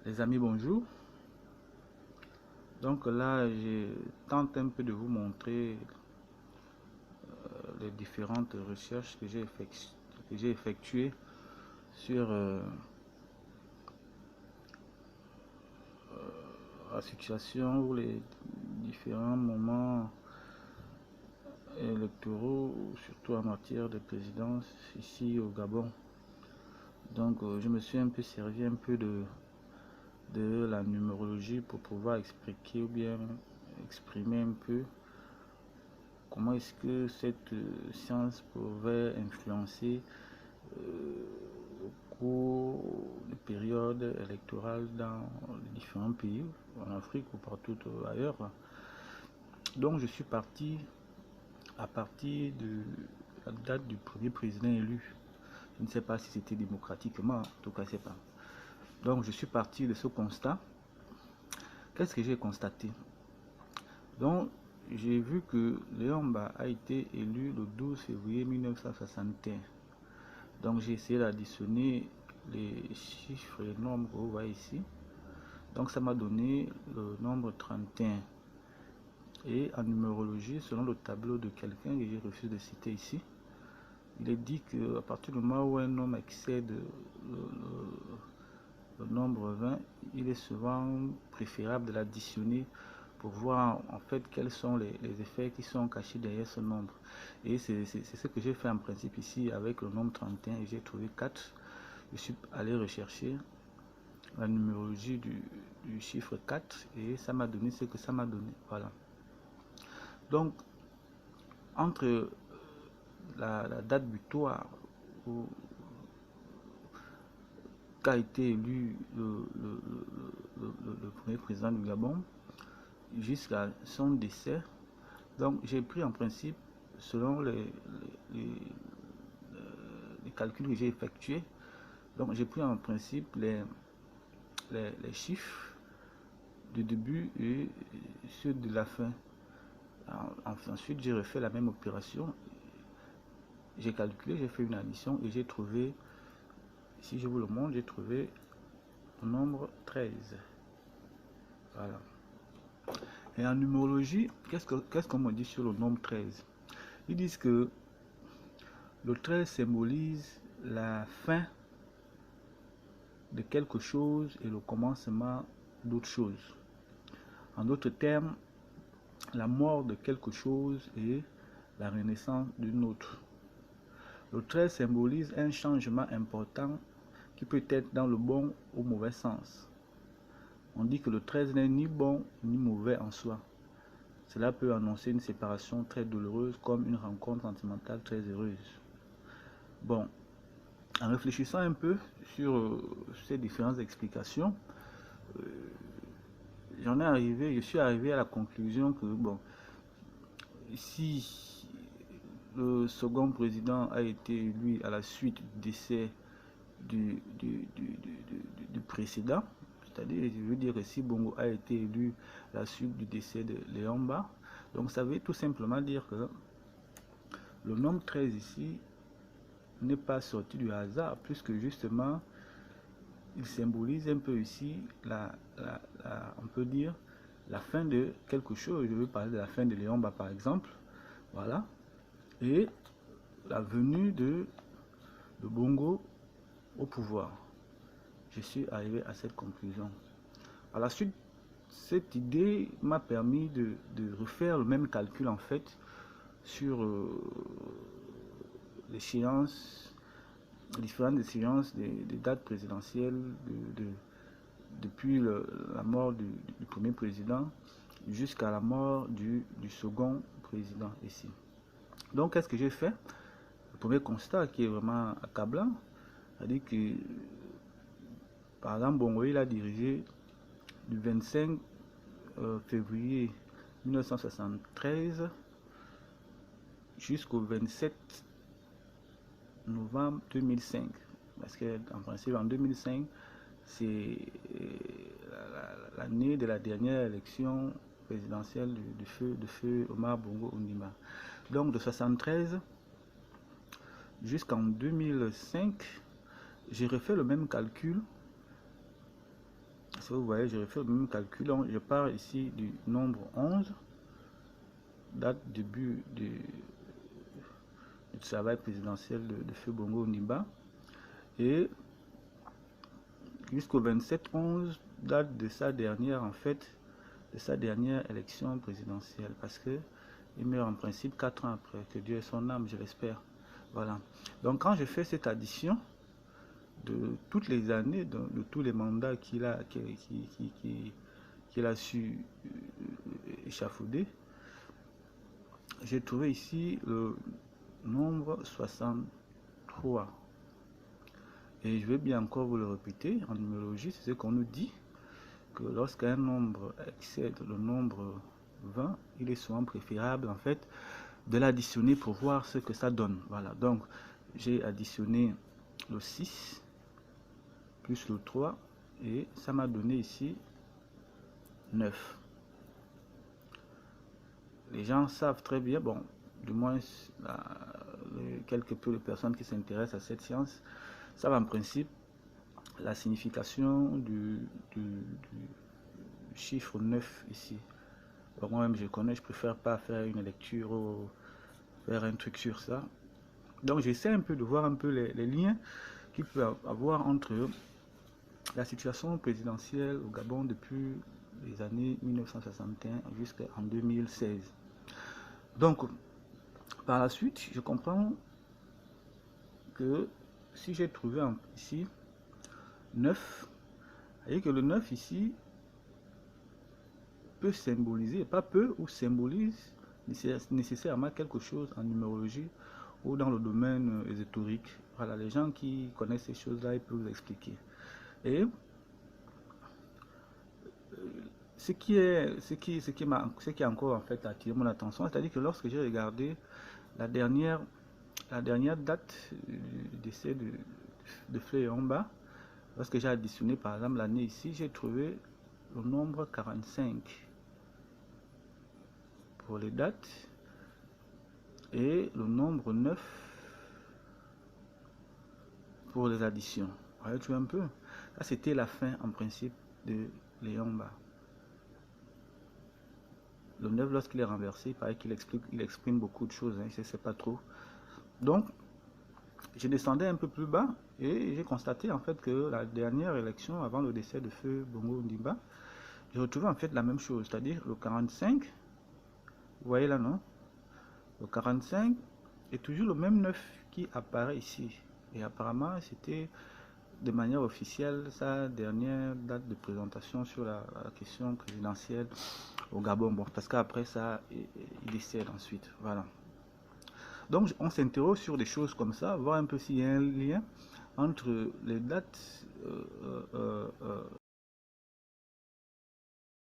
Les amis, bonjour. Donc là, je tente un peu de vous montrer les différentes recherches que j'ai effectuées sur la situation ou les différents moments électoraux, surtout en matière de présidence ici au Gabon. Donc je me suis un peu servi de la numérologie pour pouvoir expliquer ou bien exprimer un peu comment est-ce que cette science pouvait influencer au cours des périodes électorales dans les différents pays, en Afrique ou partout ailleurs. Donc je suis parti à partir de la date du premier président élu. Je ne sais pas si c'était démocratiquement, en tout cas c'est pas. Donc je suis parti de ce constat. Qu'est-ce que j'ai constaté? Donc j'ai vu que Léon Mba a été élu le 12 février 1961. Donc j'ai essayé d'additionner les chiffres et les nombres que vous voyez ici. Donc ça m'a donné le nombre 31. Et en numérologie, selon le tableau de quelqu'un que j'ai refusé de citer ici, il est dit qu'à partir du moment où un nombre excède le nombre 20, il est souvent préférable de l'additionner pour voir en fait quels sont les effets qui sont cachés derrière ce nombre. Et c'est ce que j'ai fait en principe ici avec le nombre 31 et j'ai trouvé 4. Je suis allé rechercher la numérologie du chiffre 4 et ça m'a donné ce que ça m'a donné. Voilà. Donc, entre la date butoir où qu'a été élu le premier président du Gabon jusqu'à son décès, donc j'ai pris en principe, selon les calculs que j'ai effectués, donc j'ai pris en principe les chiffres du début et ceux de la fin. Ensuite, j'ai refait la même opération. J'ai calculé, j'ai fait une addition et j'ai trouvé, si je vous le montre, j'ai trouvé le nombre 13. Voilà. Et en numérologie, qu'est-ce qu'on me dit sur le nombre 13? Ils disent que le 13 symbolise la fin de quelque chose et le commencement d'autre chose. En d'autres termes, la mort de quelque chose et la renaissance d'une autre. Le 13 symbolise un changement important qui peut être dans le bon ou mauvais sens. On dit que le 13 n'est ni bon ni mauvais en soi. Cela peut annoncer une séparation très douloureuse comme une rencontre sentimentale très heureuse. Bon, en réfléchissant un peu sur ces différentes explications, je suis arrivé à la conclusion que bon, si le second président a été élu à la suite du décès du précédent, c'est-à-dire, je veux dire que si Bongo a été élu à la suite du décès de Léon Mba, donc ça veut tout simplement dire que le nombre 13 ici n'est pas sorti du hasard, puisque justement, il symbolise un peu ici, on peut dire, la fin de quelque chose. Je veux parler de la fin de Léon Mba par exemple, voilà, et la venue de Bongo au pouvoir. Je suis arrivé à cette conclusion. À la suite, cette idée m'a permis de refaire le même calcul en fait sur l'échéance, différentes échéances des dates présidentielles depuis la mort du premier président jusqu'à la mort du second président ici. Donc qu'est-ce que j'ai fait? Le premier constat qui est vraiment accablant, c'est-à-dire que par exemple Bongo il a dirigé du 25 février 1973 jusqu'au 27 novembre 2005. Parce qu'en principe, en 2005, c'est l'année de la dernière élection présidentielle de feu Omar Bongo Ondimba. Donc de 73 jusqu'en 2005, j'ai refait le même calcul Si vous voyez, j'ai fait le même calcul. Donc, je pars ici du nombre 11, date début du travail présidentiel de Feu Bongo Ondimba, et jusqu'au 27-11, date de sa dernière, en fait, de sa dernière élection présidentielle, parce que il meurt en principe 4 ans après, que Dieu ait son âme, je l'espère. Voilà. Donc quand je fais cette addition de toutes les années, de tous les mandats qu'il a, qu'il a su échafauder, j'ai trouvé ici le nombre 63. Et je vais bien encore vous le répéter, en numérologie, c'est ce qu'on nous dit, que lorsqu'un nombre excède le nombre 20, il est souvent préférable en fait de l'additionner pour voir ce que ça donne. Voilà, donc j'ai additionné le 6 plus le 3 et ça m'a donné ici 9. Les gens savent très bien, bon, du moins quelque peu de personnes qui s'intéressent à cette science savent en principe la signification du chiffre 9 ici. Donc moi-même je connais, je préfère pas faire une lecture ou faire un truc sur ça. Donc j'essaie un peu de voir un peu les liens qu'il peut avoir entre la situation présidentielle au Gabon depuis les années 1961 jusqu'en 2016. Donc par la suite, je comprends que si j'ai trouvé ici 9, et que le 9 ici peut symboliser, pas peu, ou symbolise nécessairement quelque chose en numérologie ou dans le domaine ésotérique. Voilà, les gens qui connaissent ces choses-là, ils peuvent vous expliquer. Et ce qui a encore en fait attiré mon attention, c'est-à-dire que lorsque j'ai regardé la dernière date du décès de Fléomba, lorsque j'ai additionné par exemple l'année ici, j'ai trouvé le nombre 45 pour les dates et le nombre 9 pour les additions. Voyez-tu un peu? Ça, c'était la fin en principe de Léomba. Le 9, lorsqu'il est renversé, il paraît qu'il exprime beaucoup de choses, hein, je ne sais pas trop. Donc, je descendais un peu plus bas et j'ai constaté en fait que la dernière élection avant le décès de Feu Bongo Ondimba, j'ai retrouvé en fait la même chose, c'est-à-dire le 45, vous voyez là, non? Le 45 est toujours le même 9 qui apparaît ici. Et apparemment, c'était de manière officielle sa dernière date de présentation sur la question présidentielle au Gabon. Bon, parce qu'après ça, il décède ensuite. Voilà. Donc, on s'interroge sur des choses comme ça, voir un peu s'il y a un lien entre les dates